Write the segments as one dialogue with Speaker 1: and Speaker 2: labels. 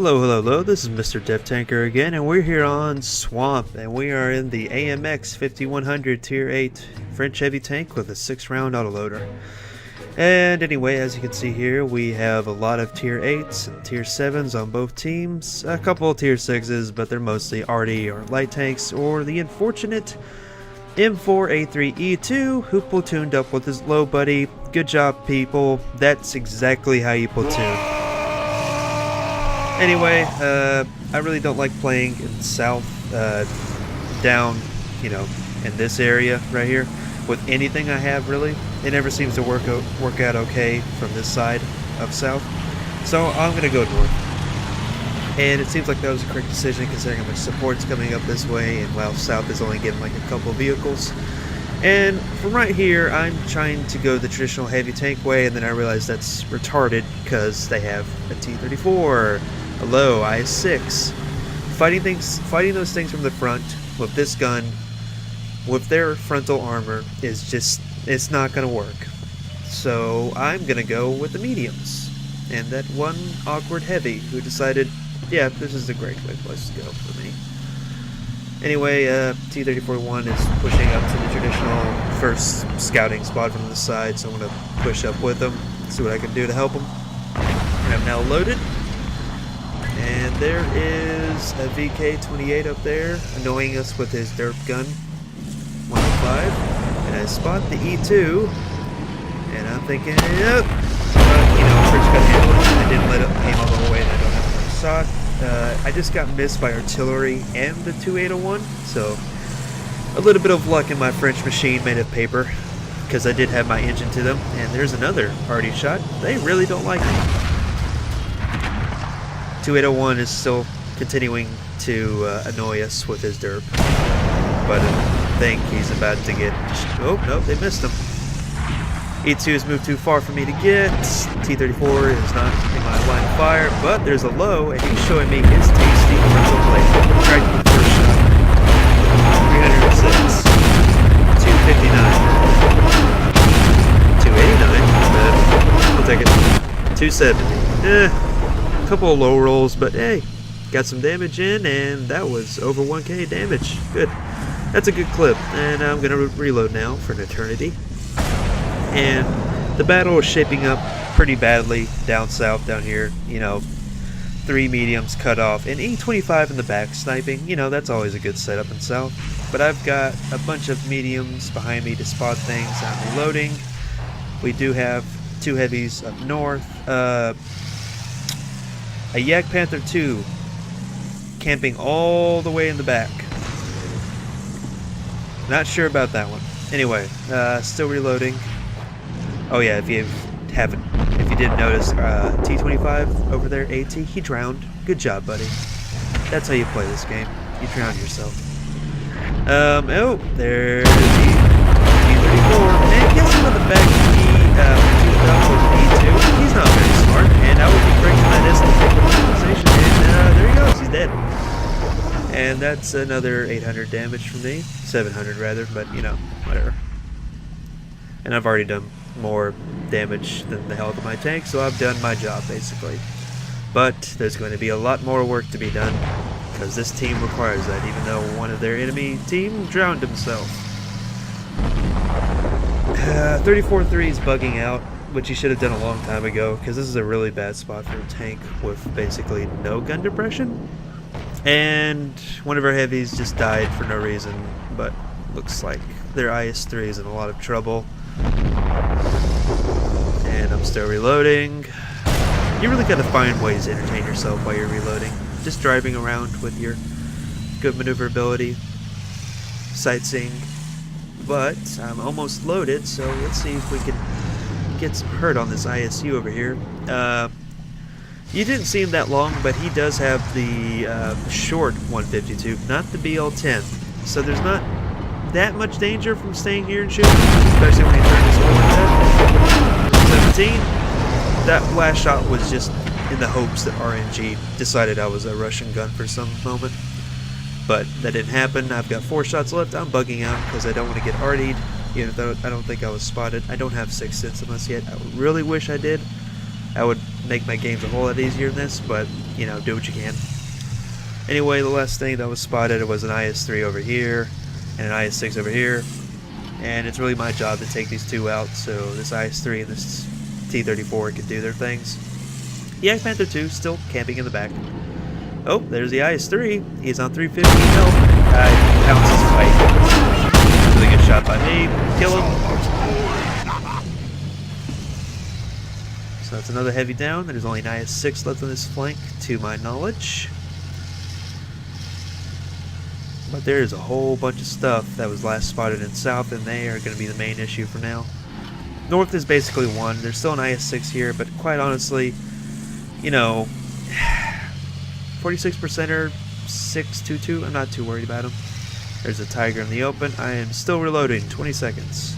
Speaker 1: Hello, hello, hello, this is MrDeathtanker again, and we're here on Swamp, and we are in the AMX 5100 Tier 8 French heavy tank with a 6-round autoloader. And anyway, as you can see here, we have a lot of Tier 8s and Tier 7s on both teams, a couple of Tier 6s, but they're mostly arty or light tanks, or the unfortunate M4A3E2 who platooned up with his low buddy. Good job, people, that's exactly how you platoon. Anyway, I really don't like playing in south, down, you know, in this area right here with anything I have, really. It never seems to work out okay from this side of south. So I'm going to go north. And it seems like that was a correct decision considering how much support's coming up this way, and while south is only getting like a couple vehicles. And from right here, I'm trying to go the traditional heavy tank way, and then I realize that's retarded because they have a T-34, a low IS-6. Fighting those things from the front with this gun, with their frontal armor, is just, it's not going to work. So I'm going to go with the mediums. And that one awkward heavy who decided, yeah, this is a great place to go for me. Anyway, T-34-1 is pushing up to the traditional first scouting spot from the side, so I'm going to push up with him, see what I can do to help him. And I'm now loaded. And there is a VK-28 up there, annoying us with his derp gun, 105. And I spot the E2, and I'm thinking, yep. But, you know, French got handled. I didn't let it aim all the whole way, and I don't have much shot. I just got missed by artillery and the 2801, so a little bit of luck in my French machine made of paper, because I did have my engine to them. And there's another arty shot. They really don't like me. 2801 is still continuing to annoy us with his derp, but I think he's about to get... Oh, no, they missed him. E2 has moved too far for me to get. T-34 is not in my line of fire, but there's a low, and he's showing me his tasty frontal plate. Right to the first shot. 306. 259. 289. I'll take it. 270. A couple of low rolls, but hey, got some damage in, and that was over 1k damage. Good. That's a good clip, and I'm going to reload now for an eternity. And the battle is shaping up pretty badly down south, down here. You know, 3 mediums cut off, and E25 in the back sniping. You know, that's always a good setup in south. But I've got a bunch of mediums behind me to spot things. I'm reloading. We do have 2 heavies up north. A Yak Panther 2 camping all the way in the back. Not sure about that one. Anyway, still reloading. Oh yeah, if you didn't notice, T-25 over there, AT, he drowned. Good job, buddy. That's how you play this game. You drown yourself. Oh, there's the T-34. And guessing on the fact that he teamed up with E2, he's not very smart, and I would be breaking that instant organization, and there he goes, he's dead. And that's another 800 damage from me. 700 rather, but you know, whatever. And I've already done more damage than the health of my tank, so I've done my job basically. But there's going to be a lot more work to be done, because this team requires that, even though one of their enemy team drowned himself. 34-3 is bugging out, which he should have done a long time ago, because this is a really bad spot for a tank with basically no gun depression. And one of our heavies just died for no reason, but looks like their IS-3 is in a lot of trouble. And I'm still reloading. You really gotta find ways to entertain yourself while you're reloading. Just driving around with your good maneuverability, sightseeing. But I'm almost loaded, so let's see if we can get some hurt on this ISU over here. You didn't see him that long, but he does have the short 152, not the BL-10. So there's not that much danger from staying here and shooting, especially when he turned his whole like that. 17. That last shot was just in the hopes that RNG decided I was a Russian gun for some moment. But that didn't happen. I've got 4 shots left. I'm bugging out because I don't want to get artied, even though I don't think I was spotted. I don't have 6th Sense in us yet. I really wish I did. That would make my games a whole lot easier than this, but, you know, do what you can. Anyway, the last thing that was spotted was an IS-3 over here, and an IS-6 over here. And it's really my job to take these two out, so this IS-3 and this T-34 can do their things. The Yak Panther 2 still camping in the back. Oh, there's the IS-3. He's on 350 health. Pounces fight. Really good shot by me. Kill him. So that's another heavy down. There's only an IS-6 left on this flank, to my knowledge. But there's a whole bunch of stuff that was last spotted in south, and they are going to be the main issue for now. North is basically one. There's still an IS-6 here, but quite honestly, you know, 46%er 622. I'm not too worried about him. There's a Tiger in the open. I am still reloading. 20 seconds.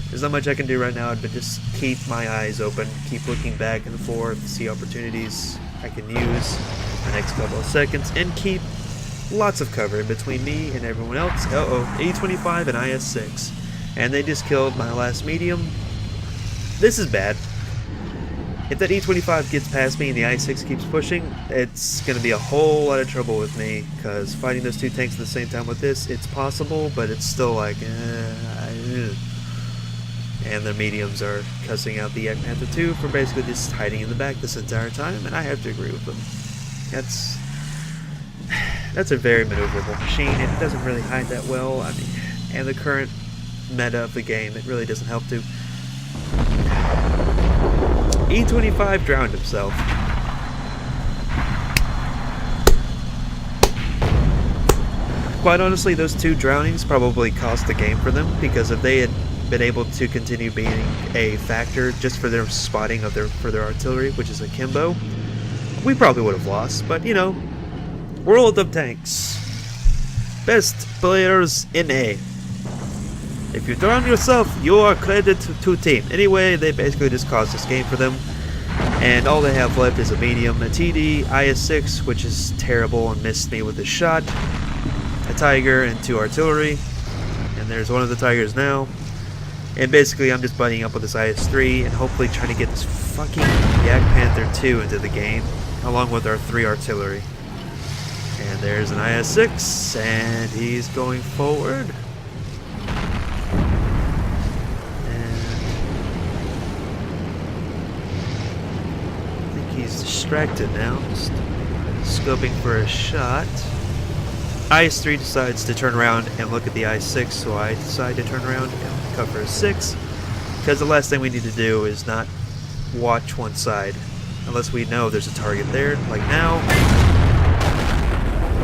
Speaker 1: There's not much I can do right now, but just keep my eyes open. Keep looking back and forth, see opportunities I can use the next couple of seconds, and keep lots of cover in between me and everyone else. E25 and IS-6. And they just killed my last medium. This is bad. If that E25 gets past me and the IS-6 keeps pushing, it's going to be a whole lot of trouble with me, because fighting those two tanks at the same time with this, it's possible, but it's still like, And the mediums are cussing out the Yak Panther 2 for basically just hiding in the back this entire time, and I have to agree with them. That's a very maneuverable machine. It doesn't really hide that well. I mean, and the current meta of the game, it really doesn't help to. E25 drowned himself. Quite honestly, those two drownings probably cost the game for them, because if they had been able to continue being a factor just for their spotting of their artillery, which is akimbo, we probably would have lost. But you know, World of Tanks. Best players in A. If you drown yourself, you are credited to team. Anyway, they basically just caused this game for them. And all they have left is a medium, a TD, IS-6, which is terrible and missed me with a shot, a Tiger, and two artillery. And there's one of the Tigers now. And basically, I'm just buddying up with this IS-3 and hopefully trying to get this fucking Yak Panther 2 into the game, along with our 3 artillery. And there's an IS-6, and he's going forward. And I think he's distracted now, just scoping for a shot. IS-3 decides to turn around and look at the IS-6, so I decide to turn around and cover a 6, because the last thing we need to do is not watch one side, unless we know there's a target there, like now.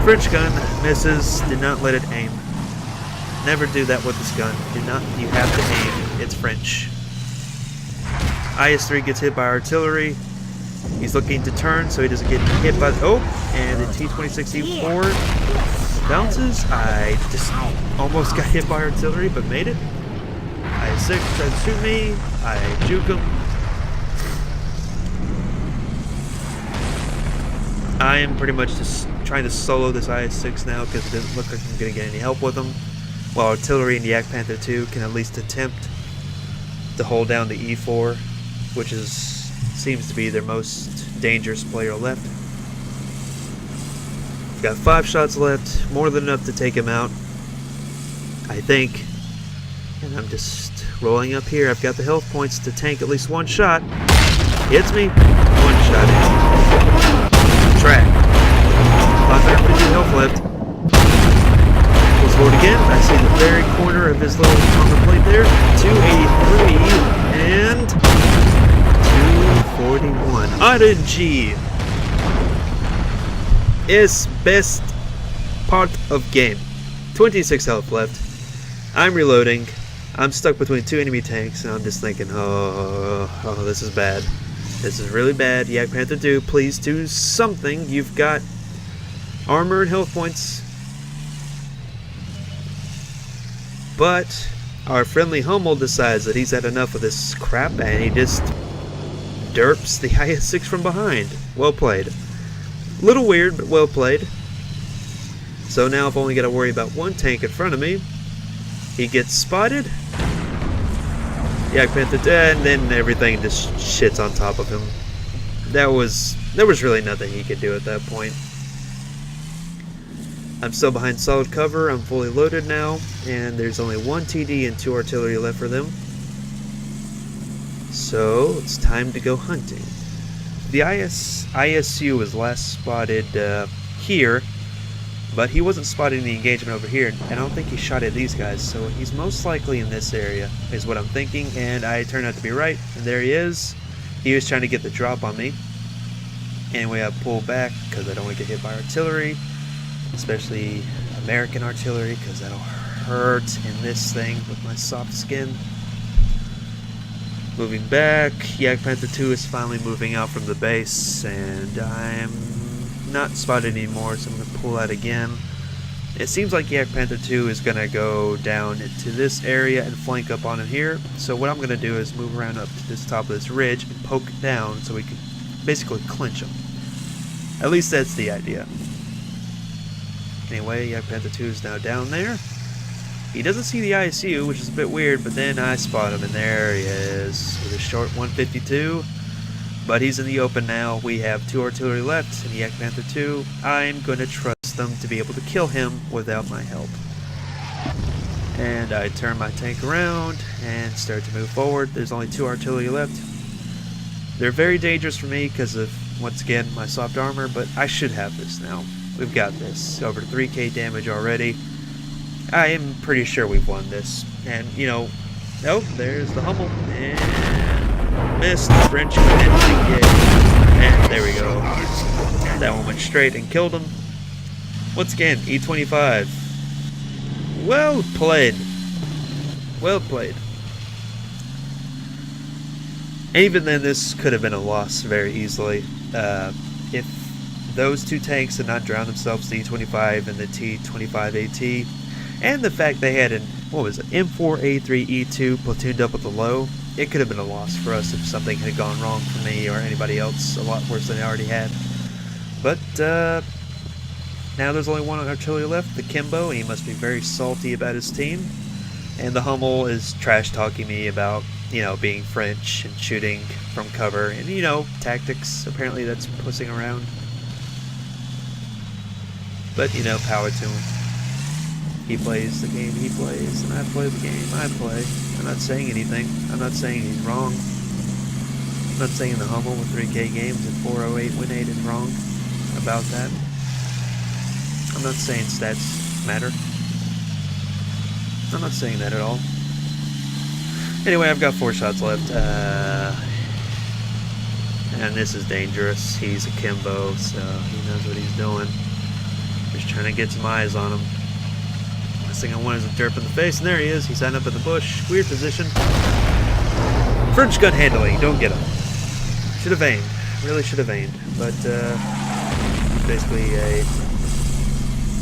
Speaker 1: French gun misses, did not let it aim. Never do that with this gun. You have to aim, it's French. IS-3 gets hit by artillery. He's looking to turn so he doesn't get hit by, and the T-26E4 bounces. I just almost got hit by artillery, but made it. IS-6 tried to shoot me. I juke him. I am pretty much just trying to solo this IS-6 now, because it doesn't look like I'm going to get any help with him. While artillery and the Yak Panther 2 can at least attempt to hold down the E4, which seems to be their most dangerous player left. Got 5 shots left, more than enough to take him out, I think. And I'm just rolling up here. I've got the health points to tank at least one shot. Hits me. 1 shot in. Track. 550 health left. We'll score it again. I see the very corner of his little armor plate there. 283 and 241. RNG is best part of game. 26 health left. I'm reloading. I'm stuck between 2 enemy tanks, and I'm just thinking, oh, this is bad. This is really bad. Yak Panther 2, please do something. You've got armor and health points. But our friendly Hummel decides that he's had enough of this crap, and he just derps the IS-6 from behind. Well played. Little weird, but well played. So now I've only got to worry about one tank in front of me. He gets spotted. Yak Panther dead, and then everything just shits on top of him. there was really nothing he could do at that point. I'm still behind solid cover. I'm fully loaded now, and there's only one TD and 2 artillery left for them. So it's time to go hunting. The ISU was last spotted here, but he wasn't spotting the engagement over here, and I don't think he shot at these guys, so he's most likely in this area, is what I'm thinking, and I turned out to be right, and there he is. He was trying to get the drop on me. Anyway, I pull back because I don't want to get hit by artillery, especially American artillery, because that'll hurt in this thing with my soft skin. Moving back, Yak Panther 2 is finally moving out from the base, and I'm not spotted anymore, so I'm going to pull out again. It seems like Yak Panther 2 is going to go down into this area and flank up on him here, so what I'm going to do is move around up to this top of this ridge and poke it down so we can basically clinch him. At least that's the idea. Anyway, Yak Panther 2 is now down there. He doesn't see the ISU, which is a bit weird, but then I spot him, and there he is with a short 152. But he's in the open now. We have 2 artillery left, and Yak Panther 2. I'm going to trust them to be able to kill him without my help. And I turn my tank around and start to move forward. There's only 2 artillery left. They're very dangerous for me because of, once again, my soft armor, but I should have this now. We've got this. Over 3k damage already. I am pretty sure we've won this. And, you know, oh, there's the Hummel. And missed. French ending. And there we go. That one went straight and killed him. Once again, E25. Well played. Well played. And even then, this could have been a loss very easily. If those 2 tanks had not drowned themselves, the E25 and the T25AT, and the fact they had an, what was it, M4A3E2 platooned up with the low, it could have been a loss for us if something had gone wrong for me or anybody else a lot worse than I already had. But now there's only 1 artillery left, the Kimbo, and he must be very salty about his team. And the Hummel is trash talking me about, you know, being French and shooting from cover and, you know, tactics. Apparently that's pussing around. But, you know, power to him. He plays the game he plays, and I play the game I play. I'm not saying anything. I'm not saying he's wrong. I'm not saying the Hummel with 3k games and 408 win 8 is wrong about that. I'm not saying stats matter. I'm not saying that at all. Anyway, I've got 4 shots left. And this is dangerous. He's a Kimbo, so he knows what he's doing. Just trying to get some eyes on him. Last thing I want is a derp in the face, and there he is. He's hiding up in the bush. Weird position. French gun handling. Don't get him. Should have aimed. Really should have aimed. But, basically a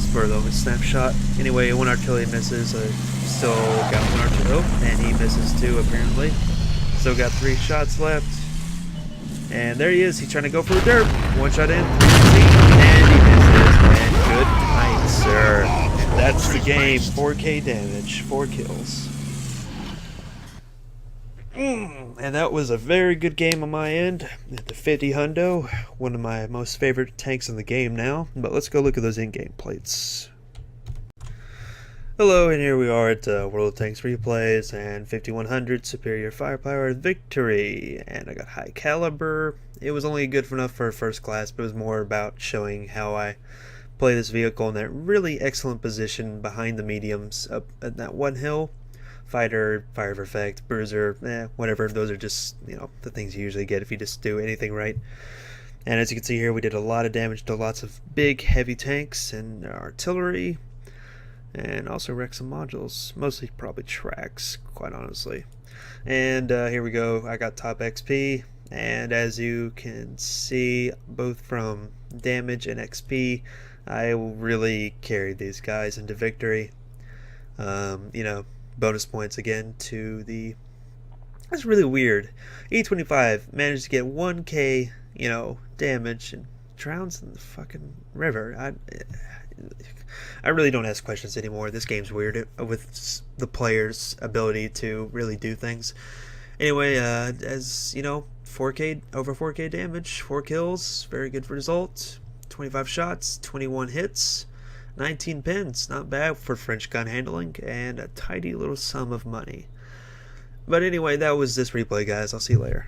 Speaker 1: spur of the moment snapshot. Anyway, 1 artillery misses. I still got 1 artillery. Oh, and he misses 2 apparently. Still got 3 shots left. And there he is. He's trying to go for a derp. 1 shot in. 3 and he misses. And good night, sir. And that's the game. 4k damage. 4 kills. And that was a very good game on my end. The Fiftie Hundo, one of my most favorite tanks in the game now. But let's go look at those in-game plates. Hello, and here we are at World of Tanks Replays and 5100 Superior Firepower Victory. And I got high caliber. It was only good enough for first class, but it was more about showing how I play this vehicle in that really excellent position behind the mediums up at that one hill. Fighter, Fire of Effect, Bruiser, whatever. Those are just, you know, the things you usually get if you just do anything right. And as you can see here, we did a lot of damage to lots of big, heavy tanks and artillery. And also wrecked some modules. Mostly probably tracks, quite honestly. And here we go. I got top XP. And as you can see, both from damage and XP, I really carried these guys into victory. You know, bonus points again to the... That's really weird. E25 managed to get 1k, you know, damage and drowns in the fucking river. I really don't ask questions anymore. This game's weird with the player's ability to really do things. Anyway, as you know, 4K, over 4K damage, 4 kills, very good result. 25 shots, 21 hits, 19 pins, not bad for French gun handling, and a tidy little sum of money. But anyway, that was this replay, guys. I'll see you later.